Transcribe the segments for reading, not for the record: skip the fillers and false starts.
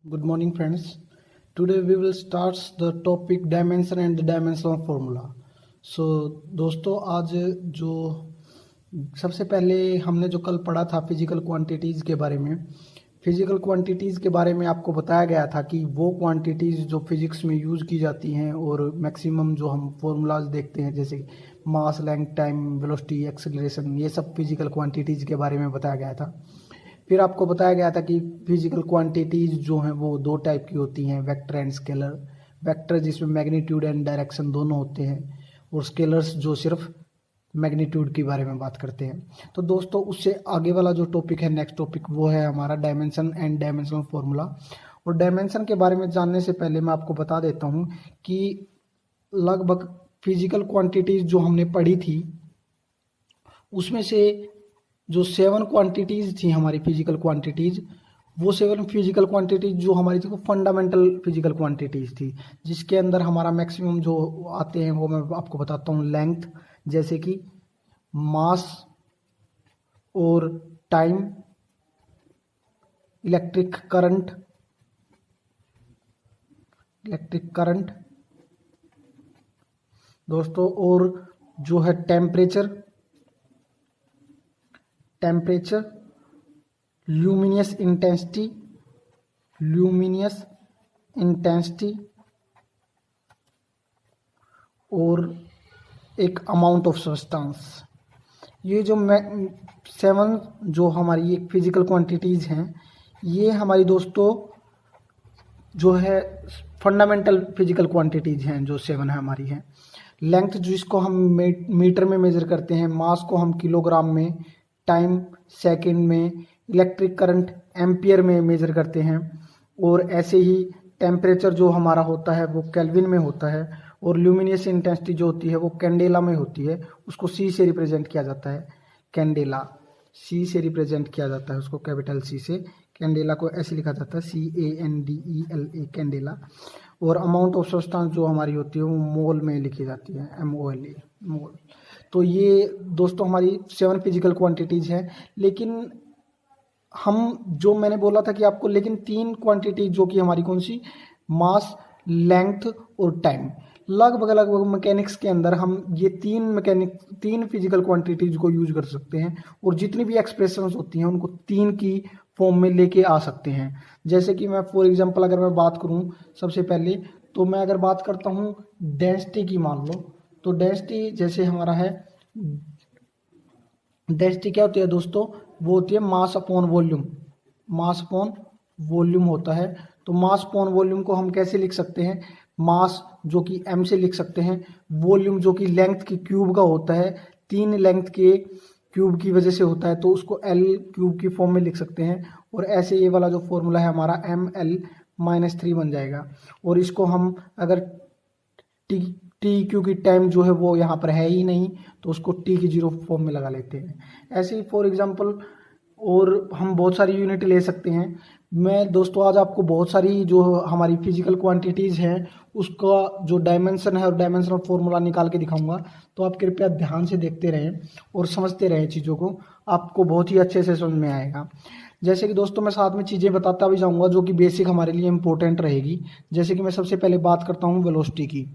Good morning, friends. Today we will start the topic dimension and the dimensional formula. So दोस्तों आज जो सबसे पहले हमने जो कल पढ़ा था फिजिकल क्वांटिटीज़ के बारे में, फिजिकल क्वांटिटीज़ के बारे में आपको बताया गया था कि वो क्वांटिटीज़ जो फिजिक्स में यूज़ की जाती हैं और मैक्सिमम जो हम फॉर्मूलाज देखते हैं जैसे मास, लेंथ, टाइम, वेलोसिटी, एक्सेलरेशन, ये सब फिजिकल क्वांटिटीज़ के बारे में बताया गया था। फिर आपको बताया गया था कि फिजिकल क्वांटिटीज़ जो हैं वो दो टाइप की होती हैं, वेक्टर एंड स्केलर। वेक्टर जिसमें मैग्नीट्यूड एंड डायरेक्शन दोनों होते हैं और स्केलर्स जो सिर्फ मैग्नीट्यूड के बारे में बात करते हैं। तो दोस्तों उससे आगे वाला जो टॉपिक है, नेक्स्ट टॉपिक, वो है हमारा डायमेंशन एंड डायमेंशनल फॉर्मूला। और डायमेंशन के बारे में जानने से पहले मैं आपको बता देता हूँ कि लगभग फिजिकल क्वांटिटीज़ जो हमने पढ़ी थी उसमें से जो 7 क्वांटिटीज़ थी हमारी फिजिकल क्वांटिटीज़, वो 7 फिजिकल क्वांटिटीज़ जो हमारी थी वो फंडामेंटल फिजिकल क्वांटिटीज़ थी, जिसके अंदर हमारा मैक्सिमम जो आते हैं वो मैं आपको बताता हूँ। लेंथ जैसे कि मास और टाइम, इलेक्ट्रिक करंट दोस्तों, और जो है टेम्परेचर, ल्यूमिनियस इंटेंसिटी और एक अमाउंट ऑफ सब्सटेंस। ये जो 7 जो हमारी एक फिजिकल क्वांटिटीज़ हैं, ये हमारी दोस्तों जो है फंडामेंटल फिजिकल क्वांटिटीज़ हैं, जो 7 है हमारी हैं। लेंथ जिसको हम मीटर में मेज़र करते हैं, मास को हम किलोग्राम में, टाइम सेकंड में, इलेक्ट्रिक करंट एम्पियर में मेज़र करते हैं, और ऐसे ही टेम्परेचर जो हमारा होता है वो केल्विन में होता है, और ल्यूमिनियस इंटेंसिटी जो होती है वो कैंडेला में होती है, उसको सी से रिप्रेजेंट किया जाता है। कैंडेला सी से रिप्रेजेंट किया जाता है, उसको कैपिटल सी से। कैंडेला को ऐसे लिखा जाता है CANDELA, कैंडेला। और अमाउंट ऑफ सब्सटेंस जो हमारी होती है वो मोल में लिखी जाती है, MOLE, मोल। तो ये दोस्तों हमारी 7 फिजिकल क्वांटिटीज़ हैं। लेकिन हम जो मैंने बोला था कि आपको, लेकिन 3 क्वांटिटी जो कि हमारी कौन सी, मास, लेंथ और टाइम, लगभग मैकेनिक्स के अंदर हम ये 3 फिजिकल क्वांटिटीज को यूज कर सकते हैं, और जितनी भी एक्सप्रेशंस होती हैं उनको 3 की फॉर्म में लेके आ सकते हैं। जैसे कि मैं फॉर एग्जांपल अगर मैं बात करूं सबसे पहले, तो मैं अगर बात करता हूं डेंसिटी की, मान लो, तो डेंसिटी जैसे हमारा है, डेंसिटी क्या होती है दोस्तों, वो होती है मास अपॉन वॉल्यूम होता है। तो मास अपॉन वॉल्यूम को हम कैसे लिख सकते हैं, मास जो कि m से लिख सकते हैं, वॉल्यूम जो कि लेंथ की क्यूब का होता है, 3 लेंथ के क्यूब की वजह से होता है, तो उसको L क्यूब की फॉर्म में लिख सकते हैं। और ऐसे ये वाला जो फॉर्मूला है हमारा ML-3 बन जाएगा। और इसको हम अगर टी क्योंकि टाइम जो है वो यहाँ पर है ही नहीं, तो उसको टी की 0 फॉर्म में लगा लेते हैं। ऐसे ही फॉर एग्जांपल और हम बहुत सारी यूनिट ले सकते हैं। मैं दोस्तों आज आपको बहुत सारी जो हमारी फिजिकल क्वांटिटीज़ हैं उसका जो डायमेंशन है और डायमेंशनल फॉर्मूला निकाल के दिखाऊंगा, तो आप कृपया ध्यान से देखते रहें और समझते रहें चीज़ों को, आपको बहुत ही अच्छे से समझ में आएगा। जैसे कि दोस्तों मैं साथ में चीज़ें बताता भी जाऊंगा जो कि बेसिक हमारे लिए इंपॉर्टेंट रहेगी। जैसे कि मैं सबसे पहले बात करता हूँ वेलोसिटी की।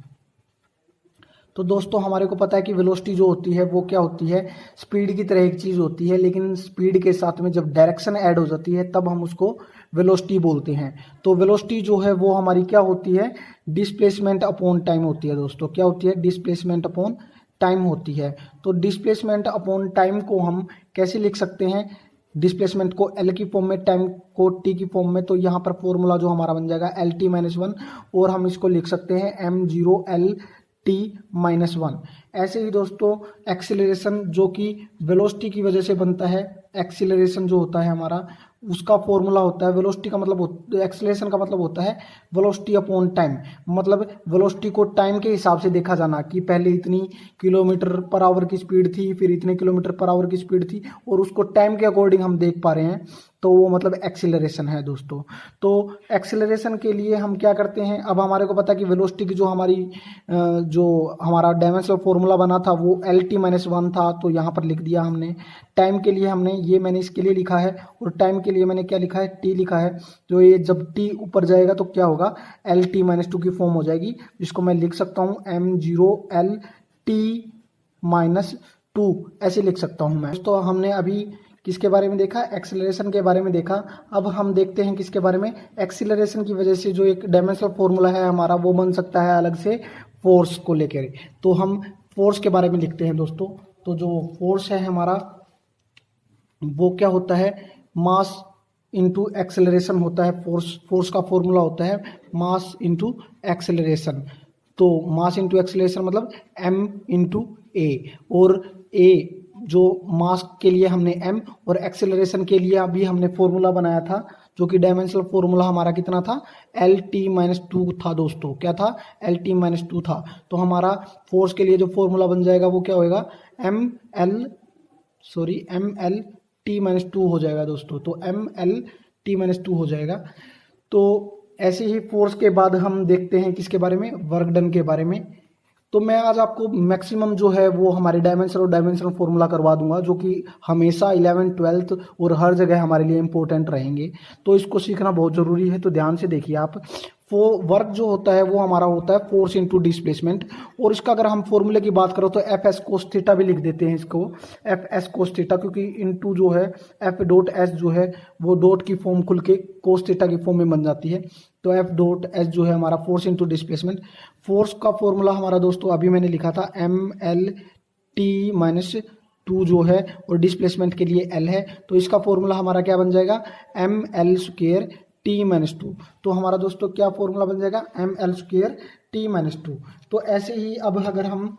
तो दोस्तों हमारे को पता है कि वेलोसिटी जो होती है वो क्या होती है, स्पीड की तरह एक चीज़ होती है, लेकिन स्पीड के साथ में जब डायरेक्शन ऐड हो जाती है तब हम उसको वेलोसिटी बोलते हैं। तो वेलोसिटी जो है वो हमारी क्या होती है, डिस्प्लेसमेंट अपॉन टाइम होती है दोस्तों। क्या होती है, डिस्प्लेसमेंट अपॉन टाइम होती है। तो डिस्प्लेसमेंट अपॉन टाइम को हम कैसे लिख सकते हैं, डिस्प्लेसमेंट को L की फॉर्म में, टाइम को T की फॉर्म में। तो यहाँ पर फॉर्मूला जो हमारा बन जाएगा LT-1, और हम इसको लिख सकते हैं m0L_T-1। ऐसे ही दोस्तों एक्सीलरेशन जो कि वेलोसिटी की वजह से बनता है, एक्सीलरेशन जो होता है हमारा उसका फॉर्मूला होता है, वेलोसिटी का मतलब, एक्सीलरेशन का मतलब होता है वेलोसिटी अपॉन टाइम। मतलब वेलोसिटी को टाइम के हिसाब से देखा जाना कि पहले इतनी किलोमीटर पर आवर की स्पीड थी, फिर इतने किलोमीटर पर आवर की स्पीड थी, और उसको टाइम के अकॉर्डिंग हम देख पा रहे हैं। तो वो मतलब एक्सीलरेशन है दोस्तों। तो एक्सीलरेशन के लिए हम क्या करते हैं, अब हमारे को पता है कि वेलोसिटी की जो हमारा डायमेंशनल फॉर्मूला बना था वो LT-1 था, तो यहाँ पर लिख दिया हमने। टाइम के लिए मैंने इसके लिए लिखा है, और टाइम के लिए मैंने क्या लिखा है, T लिखा है। तो ये जब T ऊपर जाएगा तो क्या होगा, LT-2 की फॉर्म हो जाएगी, जिसको मैं लिख सकता हूँ m0L-T-2 ऐसे लिख सकता हूँ मैं। तो हमने अभी किसके बारे में देखा, एक्सीलरेशन के बारे में देखा। अब हम देखते हैं किसके बारे में, एक्सीलरेशन की वजह से जो एक डायमेंशनल फॉर्मूला है हमारा वो बन सकता है अलग से फोर्स को लेकर। तो हम फोर्स के बारे में लिखते हैं दोस्तों। तो जो फोर्स है हमारा वो क्या होता है, मास इंटू एक्सेलरेशन होता है। फोर्स का फॉर्मूला होता है मास इंटू एक्सेलरेशन। तो मास इंटू एक्सेलरेशन मतलब m इंटू ए, और a जो मास के लिए हमने m और एक्सेलरेशन के लिए अभी हमने फॉर्मूला बनाया था, जो कि डायमेंशनल फॉर्मूला हमारा कितना था, LT-2 था दोस्तों। क्या था, LT-2 था। तो हमारा फोर्स के लिए जो फॉर्मूला बन जाएगा वो क्या होएगा, MLT-2 हो जाएगा दोस्तों। तो MLT-2 हो जाएगा। तो ऐसे ही फोर्स के बाद हम देखते हैं किसके बारे में, वर्क डन के बारे में। तो मैं आज आपको मैक्सिमम जो है वो हमारे डायमेंशनल फॉर्मूला करवा दूंगा, जो कि हमेशा 11th 12th और हर जगह हमारे लिए इंपॉर्टेंट रहेंगे। तो इसको सीखना बहुत ज़रूरी है, तो ध्यान से देखिए आप। वर्क जो होता है वो हमारा होता है फोर्स इंटू डिस्प्लेसमेंट, और इसका अगर हम फॉर्मूले की बात करो तो FS कोस थीटा भी लिख देते हैं इसको, FS कोस थीटा, क्योंकि इंटू जो है F.S जो है वो डॉट की फॉर्म खुल के कोस थीटा की फॉर्म में बन जाती है। तो F.S जो है हमारा फोर्स इंटू डिस्प्लेसमेंट। फोर्स का फॉर्मूला हमारा दोस्तों अभी मैंने लिखा था MLT-2 जो है, और डिस्प्लेसमेंट के लिए L है। तो इसका फॉर्मूला हमारा क्या बन जाएगा, ML²T-2। तो हमारा दोस्तों क्या फॉर्मूला बन जाएगा, ML²T-2। तो ऐसे ही अब अगर हम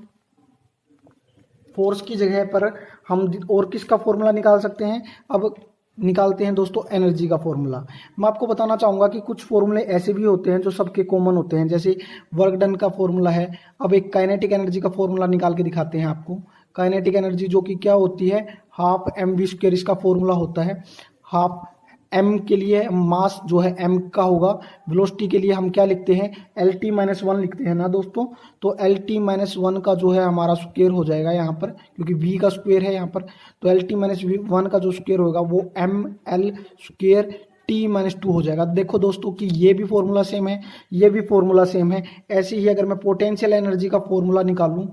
फोर्स की जगह पर हम और किसका फॉर्मूला निकाल सकते हैं, अब निकालते हैं दोस्तों एनर्जी का फॉर्मूला। मैं आपको बताना चाहूंगा कि कुछ फॉर्मूले ऐसे भी होते हैं जो सबके कॉमन होते हैं, जैसे वर्क डन का फॉर्मूला है। अब एक काइनेटिक एनर्जी का फॉर्मूला निकाल के दिखाते हैं आपको। काइनेटिक एनर्जी जो कि क्या होती है, हाफ mv², इसका फॉर्मूला होता है। हाफ m के लिए मास जो है m का होगा, वेलोसिटी के लिए हम क्या लिखते हैं, LT-1 लिखते हैं ना दोस्तों। तो LT-1 का जो है हमारा स्क्वायर हो जाएगा यहाँ पर, क्योंकि v का स्क्वायर है यहाँ पर। तो LT-1 का जो स्क्वायर होगा वो ML²T-2 हो जाएगा। देखो दोस्तों कि ये भी फॉर्मूला सेम है, ये भी फॉर्मूला सेम है। ऐसे ही अगर मैं पोटेंशियल एनर्जी का फॉर्मूला निकालूं,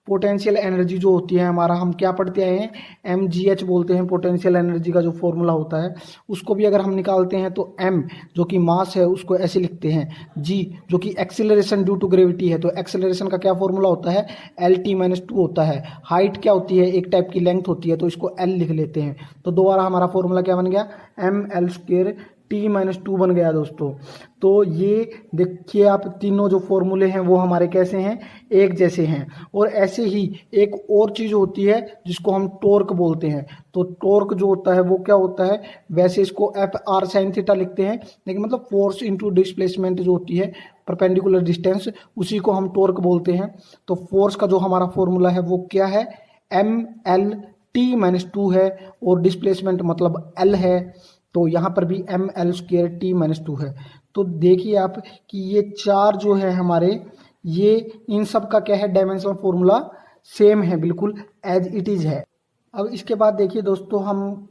पोटेंशियल एनर्जी जो होती है हमारा, हम क्या पढ़ते आए हैं, mgh बोलते हैं पोटेंशियल एनर्जी का जो फॉर्मूला होता है। उसको भी अगर हम निकालते हैं तो m जो कि मास है उसको ऐसे लिखते हैं, g जो कि एक्सीलरेशन ड्यू टू ग्रेविटी है। तो एक्सीलरेशन का क्या फॉर्मूला होता है, LT-2 होता है। हाइट क्या होती है, एक टाइप की लेंथ होती है, तो इसको l लिख लेते हैं। तो दोबारा हमारा फॉर्मूला क्या बन गया, ML²T-2 बन गया दोस्तों। तो ये देखिए आप, तीनों जो फॉर्मूले हैं वो हमारे कैसे हैं, एक जैसे हैं। और ऐसे ही एक और चीज होती है जिसको हम टॉर्क बोलते हैं। तो टॉर्क जो होता है वो क्या होता है, वैसे इसको FR sin थीटा लिखते हैं, लेकिन मतलब फोर्स इंटू डिस्प्लेसमेंट जो होती है, परपेंडिकुलर डिस्टेंस, उसी को हम टॉर्क बोलते हैं। तो फोर्स का जो हमारा फॉर्मूला है वो क्या है, MLT-2 है, और डिस्प्लेसमेंट मतलब L है। तो यहाँ पर भी ML²T-2 है। तो देखिए आप कि ये चार जो है हमारे, ये इन सब का क्या है, डायमेंशनल फॉर्मूला सेम है, बिल्कुल एज इट इज है। अब इसके बाद देखिए दोस्तों, हम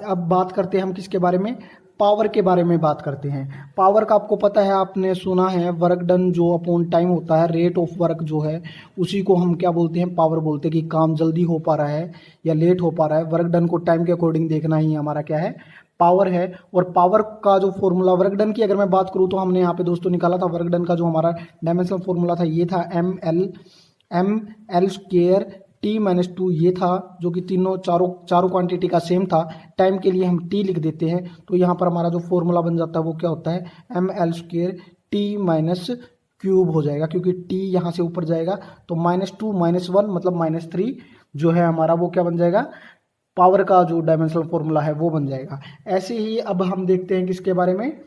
अब बात करते हैं हम किसके बारे में, पावर के बारे में बात करते हैं। पावर का आपको पता है, आपने सुना है, वर्क डन जो अपॉन टाइम होता है, रेट ऑफ वर्क जो है, उसी को हम क्या बोलते हैं, पावर बोलते हैं। कि काम जल्दी हो पा रहा है या लेट हो पा रहा है, वर्क डन को टाइम के अकॉर्डिंग देखना ही हमारा क्या है, पावर है। और पावर का जो फॉर्मूला वर्क डन की अगर मैं बात करूँ तो हमने यहाँ पे दोस्तों निकाला था, वर्क डन का जो हमारा डायमेंशनल फॉर्मूला था ये था ML²T-2, ये था, जो कि चारों क्वांटिटी का सेम था। टाइम के लिए हम T लिख देते हैं। तो यहाँ पर हमारा जो फॉर्मूला बन जाता है वो क्या होता है, ML²T-3 हो जाएगा, क्योंकि T यहाँ से ऊपर जाएगा। तो -2 -1 मतलब -3 जो है हमारा वो क्या बन जाएगा, पावर का जो डायमेंशनल फॉर्मूला है वो बन जाएगा। ऐसे ही अब हम देखते हैं किसके बारे में,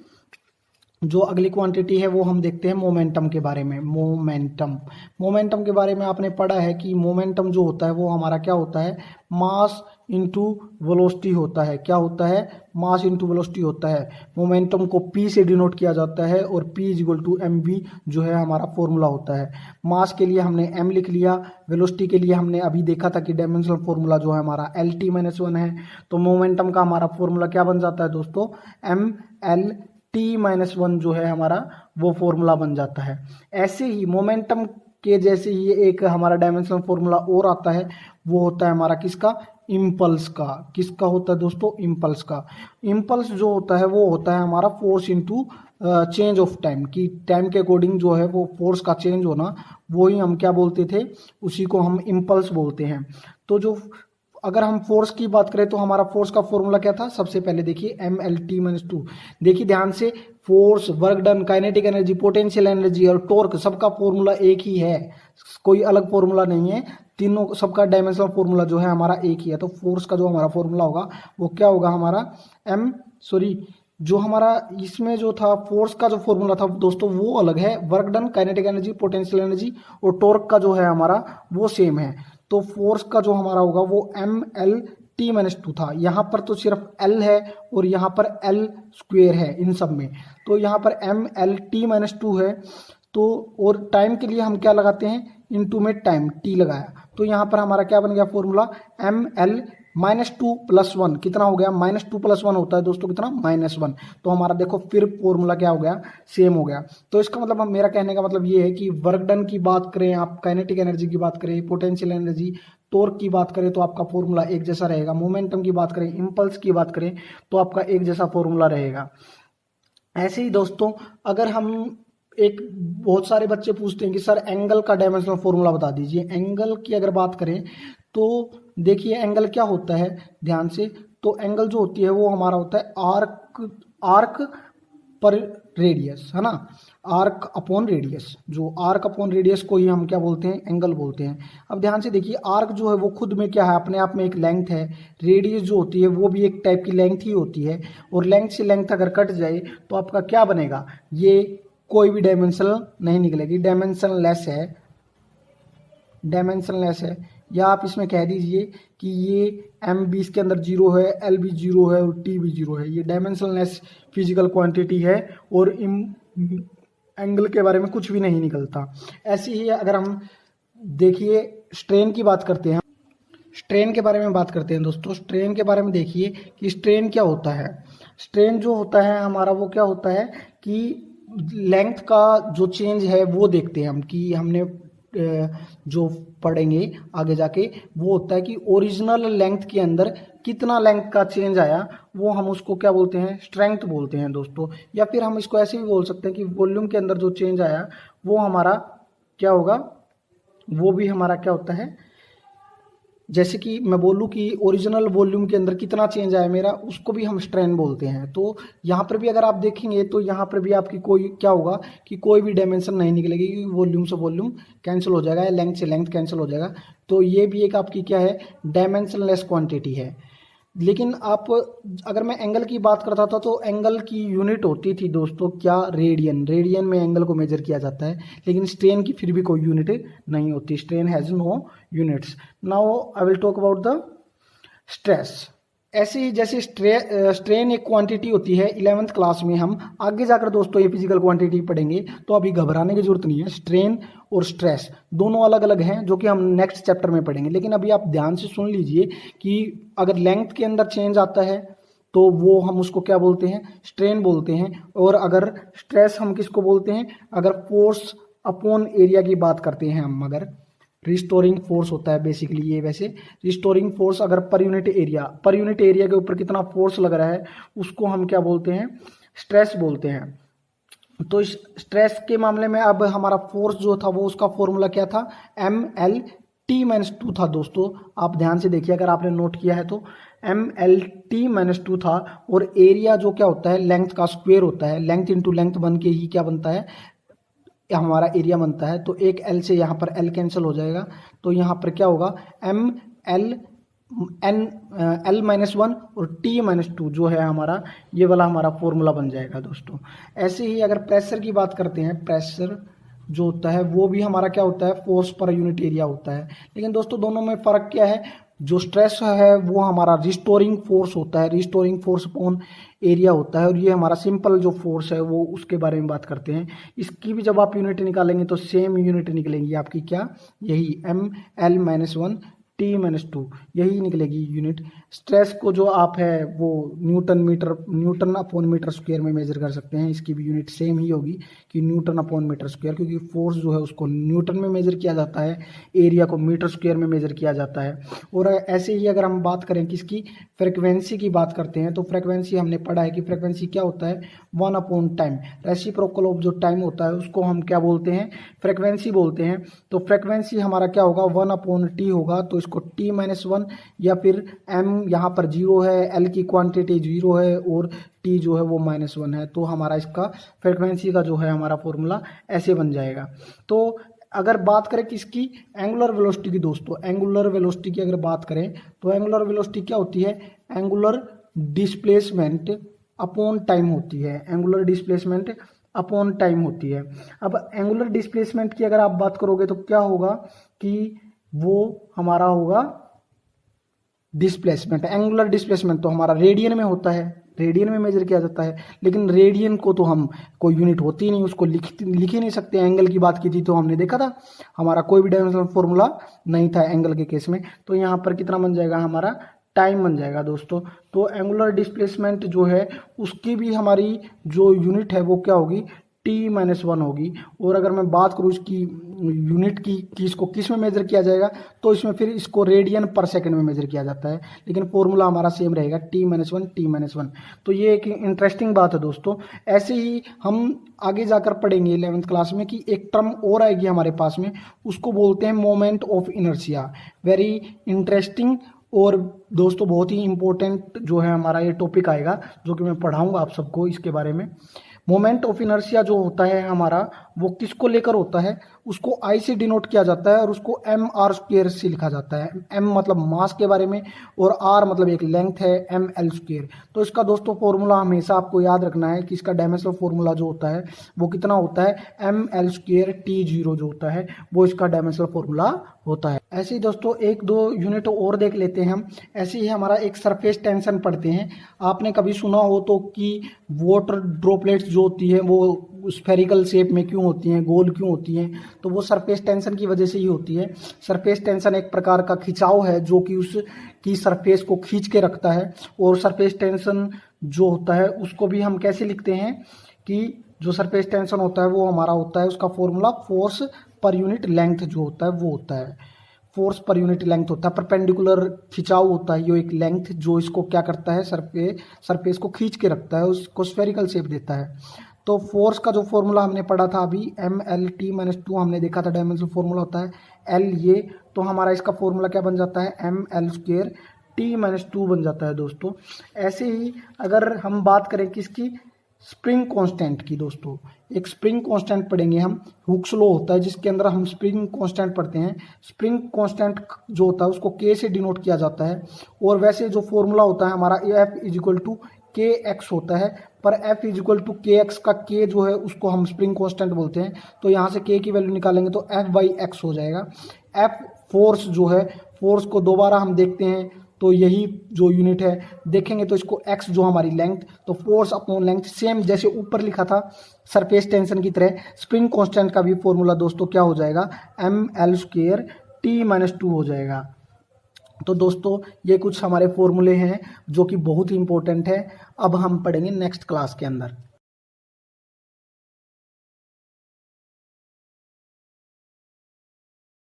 जो अगली क्वांटिटी है वो हम देखते हैं मोमेंटम के बारे में। मोमेंटम के बारे में आपने पढ़ा है कि मोमेंटम जो होता है वो हमारा क्या होता है, मास इनटू वेलोसिटी होता है। क्या होता है, मास इनटू वेलोसिटी होता है। मोमेंटम को p से डिनोट किया जाता है और p इक्वल टू mv जो है हमारा फॉर्मूला होता है। मास के लिए हमने m लिख लिया, वेलोसिटी के लिए हमने अभी देखा था कि डायमेंशनल फॉर्मूला जो है हमारा LT-1 है। तो मोमेंटम का हमारा फॉर्मूला क्या बन जाता है दोस्तों, MLT-1 जो है हमारा वो फॉर्मूला बन जाता है। ऐसे ही मोमेंटम के जैसे ही एक हमारा डायमेंशनल फॉर्मूला और आता है, वो होता है हमारा किसका, इम्पल्स का। किसका होता है दोस्तों, इम्पल्स का। इम्पल्स जो होता है वो होता है हमारा force into change of time, की टाइम के अकॉर्डिंग जो है वो फोर्स का चेंज होना, वो ही हम क्या बोलते थे, उसी को हम इम्पल्स बोलते हैं। तो जो अगर हम फोर्स की बात करें तो हमारा फोर्स का फॉर्मूला क्या था, सबसे पहले देखिए MLT-2। देखिए ध्यान से, force, work done, kinetic energy, potential energy और टॉर्क सबका फॉर्मूला एक ही है, कोई अलग फॉर्मूला नहीं है। तीनों सबका डायमेंशनल फॉर्मूला जो है हमारा एक ही है। तो फोर्स का जो हमारा फॉर्मूला होगा वो क्या होगा हमारा जो हमारा इसमें जो था फोर्स का जो फॉर्मूला था दोस्तों वो अलग है। Work done, kinetic energy, potential energy और टॉर्क का जो है हमारा वो सेम है। तो फोर्स का जो हमारा होगा वो MLT-2 था। यहाँ पर तो सिर्फ L है और यहाँ पर L स्क्वेयर है इन सब में, तो यहाँ पर MLT-2 है। तो और टाइम के लिए हम क्या लगाते हैं, इनटू में टाइम t लगाया, तो यहाँ पर हमारा क्या बन गया फॉर्मूला, ML-2+1 कितना हो गया, -2+1 होता है दोस्तों कितना, -1। तो हमारा देखो फिर फॉर्मूला क्या हो गया, सेम हो गया। तो इसका मतलब मेरा कहने का मतलब ये है कि वर्क डन की बात करें आप, काइनेटिक एनर्जी की बात करें, पोटेंशियल एनर्जी, टॉर्क की बात करें तो आपका फॉर्मूला एक जैसा रहेगा। मोमेंटम की बात करें, इंपल्स की बात करें तो आपका एक जैसा फॉर्मूला रहेगा। ऐसे ही दोस्तों अगर हम एक, बहुत सारे बच्चे पूछते हैं कि सर एंगल का डायमेंशनल फॉर्मूला बता दीजिए। एंगल की अगर बात करें तो देखिए एंगल क्या होता है, ध्यान से, तो एंगल जो होती है वो हमारा होता है आर्क पर रेडियस, है ना, आर्क अपॉन रेडियस। जो आर्क अपॉन रेडियस को ही हम क्या बोलते हैं, एंगल बोलते हैं। अब ध्यान से देखिए, आर्क जो है वो खुद में क्या है, अपने आप में एक लेंथ है। रेडियस जो होती है वो भी एक टाइप की लेंथ ही होती है, और लेंथ से लेंथ अगर कट जाए तो आपका क्या बनेगा, ये कोई भी डायमेंशनल नहीं निकलेगी, डायमेंशनलेस है। या आप इसमें कह दीजिए कि ये m भी इसके अंदर 0 है, l भी 0 है और t भी 0 है। ये डायमेंशनलेस फिजिकल क्वांटिटी है और एंगल के बारे में कुछ भी नहीं निकलता। ऐसी ही अगर हम देखिए स्ट्रेन की बात करते हैं, स्ट्रेन के बारे में बात करते हैं दोस्तों। स्ट्रेन के बारे में देखिए कि स्ट्रेन क्या होता है। स्ट्रेन जो होता है हमारा वो क्या होता है कि लेंथ का जो चेंज है वो देखते हैं हम, कि हमने जो पढ़ेंगे आगे जाके वो होता है कि ओरिजिनल लेंथ के अंदर कितना लेंथ का चेंज आया, वो हम उसको क्या बोलते हैं, स्ट्रेंथ बोलते हैं दोस्तों। या फिर हम इसको ऐसे भी बोल सकते हैं कि वॉल्यूम के अंदर जो चेंज आया वो हमारा क्या होगा, वो भी हमारा क्या होता है, जैसे कि मैं बोलूँ कि ओरिजिनल वॉल्यूम के अंदर कितना चेंज आया मेरा, उसको भी हम स्ट्रेन बोलते हैं। तो यहाँ पर भी अगर आप देखेंगे तो यहाँ पर भी आपकी कोई क्या होगा कि कोई भी डायमेंशन नहीं निकलेगी, क्योंकि वॉल्यूम से वॉल्यूम कैंसिल हो जाएगा, लेंथ से लेंथ कैंसिल हो जाएगा। तो ये भी एक आपकी क्या है, डायमेंशनलेस क्वांटिटी है। लेकिन आप अगर मैं एंगल की बात करता था तो एंगल की यूनिट होती थी दोस्तों क्या, रेडियन में एंगल को मेजर किया जाता है। लेकिन स्ट्रेन की फिर भी कोई यूनिट नहीं होती, strain has no units. Now I will talk about the stress. ऐसे ही जैसे स्ट्रेन एक क्वांटिटी होती है, 11th क्लास में हम आगे जाकर दोस्तों ये फिजिकल क्वांटिटी पढ़ेंगे, तो अभी घबराने की जरूरत नहीं है। स्ट्रेन और स्ट्रेस दोनों अलग अलग हैं, जो कि हम नेक्स्ट चैप्टर में पढ़ेंगे। लेकिन अभी आप ध्यान से सुन लीजिए कि अगर लेंथ के अंदर चेंज आता है तो वो हम उसको क्या बोलते हैं, स्ट्रेन बोलते हैं। और अगर स्ट्रेस हम किसको बोलते हैं, अगर फोर्स अपॉन एरिया की बात करते हैं हम, अगर रिस्टोरिंग फोर्स होता है बेसिकली ये, वैसे रिस्टोरिंग फोर्स अगर पर यूनिट एरिया के ऊपर कितना फोर्स लग रहा है उसको हम क्या बोलते हैं, स्ट्रेस बोलते हैं। तो इस स्ट्रेस के मामले में अब हमारा फोर्स जो था वो उसका फॉर्मूला क्या था, MLT-2 था दोस्तों। आप ध्यान से देखिए अगर आपने नोट किया है तो MLT-2 था। और एरिया जो क्या होता है, लेंथ का स्क्वायर होता है, लेंथ इंटू लेंथ बन के ही क्या बनता है, हमारा एरिया बनता है। तो एक L से यहाँ पर L कैंसिल हो जाएगा, तो यहाँ पर क्या होगा, ML एन L-1 और T-2 जो है हमारा, ये वाला हमारा फॉर्मूला बन जाएगा दोस्तों। ऐसे ही अगर प्रेशर की बात करते हैं, प्रेशर जो होता है वो भी हमारा क्या होता है, फोर्स पर यूनिट एरिया होता है। लेकिन दोस्तों दोनों में फ़र्क क्या है, जो स्ट्रेस है वो हमारा रिस्टोरिंग फोर्स होता है, रिस्टोरिंग फोर्स अपॉन एरिया होता है, और ये हमारा सिंपल जो फोर्स है वो उसके बारे में बात करते हैं। इसकी भी जब आप यूनिट निकालेंगे तो सेम यूनिट निकलेंगी आपकी, क्या, यही ML-1 T-2 यही निकलेगी यूनिट। स्ट्रेस को जो आप है वो न्यूटन अपॉन मीटर स्क्वायर में मेजर कर सकते हैं, इसकी भी यूनिट सेम ही होगी कि न्यूटन अपॉन मीटर स्क्वायर, क्योंकि फोर्स जो है उसको न्यूटन में मेजर किया जाता है, एरिया को मीटर स्क्वायर में मेजर किया जाता है। और ऐसे ही अगर हम बात करें किसकी, फ्रिक्वेंसी की बात करते हैं, तो फ्रिक्वेंसी हमने पढ़ा है कि फ्रिक्वेंसी क्या होता है, 1/टाइम, रेसिप्रोकल ऑफ जो टाइम होता है उसको हम क्या बोलते हैं, फ्रिक्वेंसी बोलते हैं। तो फ्रिक्वेंसी हमारा क्या होगा, 1/T होगा, तो इसको T-1 या फिर m यहाँ पर 0 है, L की क्वांटिटी 0 है और T जो है वो -1 है, तो हमारा इसका फ्रिक्वेंसी का जो है हमारा फॉर्मूला ऐसे बन जाएगा। तो अगर बात करें किसकी, एंगुलर वेलोसिटी की दोस्तों, एंगुलर वेलोसिटी की अगर बात करें तो एंगुलर वेलोसिटी क्या होती है, एंगुलर डिस्प्लेसमेंट अपॉन टाइम होती है, एंगुलर डिस्प्लेसमेंट अपॉन टाइम होती है। अब एंगुलर डिस्प्लेसमेंट की अगर आप बात करोगे तो क्या होगा कि वो हमारा होगा डिस्प्लेसमेंट, एंगुलर डिस्प्लेसमेंट तो हमारा रेडियन में होता है, रेडियन में मेजर किया जाता है। लेकिन रेडियन को तो हम कोई यूनिट होती ही नहीं, उसको लिख ही नहीं सकते। एंगल की बात की थी तो हमने देखा था हमारा कोई भी डायमेंशनल फॉर्मूला नहीं था एंगल के केस में, तो यहाँ पर कितना बन जाएगा हमारा, टाइम बन जाएगा दोस्तों। तो एंगुलर डिस्प्लेसमेंट जो है उसकी भी हमारी जो यूनिट है वो क्या होगी, T-1 होगी। और अगर मैं बात करूँ इसकी यूनिट की कि इसको किस में मेजर किया जाएगा, तो इसमें फिर इसको रेडियन पर सेकंड में मेजर किया जाता है, लेकिन फॉर्मूला हमारा सेम रहेगा T-1। तो ये एक इंटरेस्टिंग बात है दोस्तों। ऐसे ही हम आगे जाकर पढ़ेंगे 11th क्लास में कि एक टर्म और आएगी हमारे पास में, उसको बोलते हैं moment of inertia. Very interesting और दोस्तों बहुत ही इंपॉर्टेंट जो है हमारा ये टॉपिक आएगा, जो कि मैं पढ़ाऊंगा आप सबको इसके बारे में। मोमेंट ऑफ इनर्शिया जो होता है हमारा, वो किसको लेकर होता है, उसको I से डिनोट किया जाता है और उसको mr² से लिखा जाता है। m मतलब मास के बारे में और r मतलब एक लेंथ है, ml²। तो इसका दोस्तों फॉर्मूला हमेशा आपको याद रखना है कि इसका डायमेंशनल फॉर्मूला जो होता है वो कितना होता है, ml² T0 जो होता है वो इसका डायमेंशनल फॉर्मूला होता है। ऐसे ही दोस्तों एक दो यूनिट और देख लेते हैं हम। ऐसे ही हमारा एक सरफेस टेंशन पढ़ते हैं। आपने कभी सुना हो तो कि वाटर ड्रॉपलेट्स जो होती है वो स्फेरिकल शेप में क्यों होती हैं, गोल क्यों होती हैं, तो वो सरफेस टेंशन की वजह से ही होती है। सरफेस टेंशन एक प्रकार का खिंचाव है जो कि उस की सरफेस को खींच के रखता है। और सरफेस टेंशन जो होता है उसको भी हम कैसे लिखते हैं कि जो सरफेस टेंशन होता है वो हमारा होता है, उसका formula force per unit length जो होता है वो होता है, फोर्स पर यूनिट लेंथ होता है। परपेंडिकुलर खिंचाव होता है ये एक लेंथ जो इसको क्या करता है, सरफेस को खींच के रखता है, उसको स्फेरिकल शेप देता है। तो फोर्स का जो फॉर्मूला हमने पढ़ा था अभी, ML-T-2 हमने देखा था, डायमेंशनल फॉर्मूला होता है L ये, तो हमारा इसका फॉर्मूला क्या बन जाता है, ML² T-2 बन जाता है दोस्तों। ऐसे ही अगर हम बात करें किसकी, स्प्रिंग कांस्टेंट की दोस्तों, एक स्प्रिंग कांस्टेंट पढ़ेंगे हम। हुक्स लॉ होता है जिसके अंदर हम स्प्रिंग कांस्टेंट पढ़ते हैं। स्प्रिंग कांस्टेंट जो होता है उसको K से डिनोट किया जाता है। और वैसे जो फॉर्मूला होता है हमारा F=KX होता है, पर F=KX का K जो है उसको हम स्प्रिंग कांस्टेंट बोलते हैं। तो यहाँ से K की वैल्यू निकालेंगे तो F/X हो जाएगा। F फोर्स जो है, फोर्स को दोबारा हम देखते हैं तो यही जो यूनिट है देखेंगे तो इसको x जो हमारी लेंथ, तो फोर्स अपॉन लेंथ, सेम जैसे ऊपर लिखा था सरफेस टेंशन की तरह स्प्रिंग कांस्टेंट का भी फॉर्मूला दोस्तों क्या हो जाएगा, ML² T-2 हो जाएगा। तो दोस्तों ये कुछ हमारे फॉर्मूले हैं जो कि बहुत ही इंपॉर्टेंट है। अब हम पढ़ेंगे नेक्स्ट क्लास के अंदर।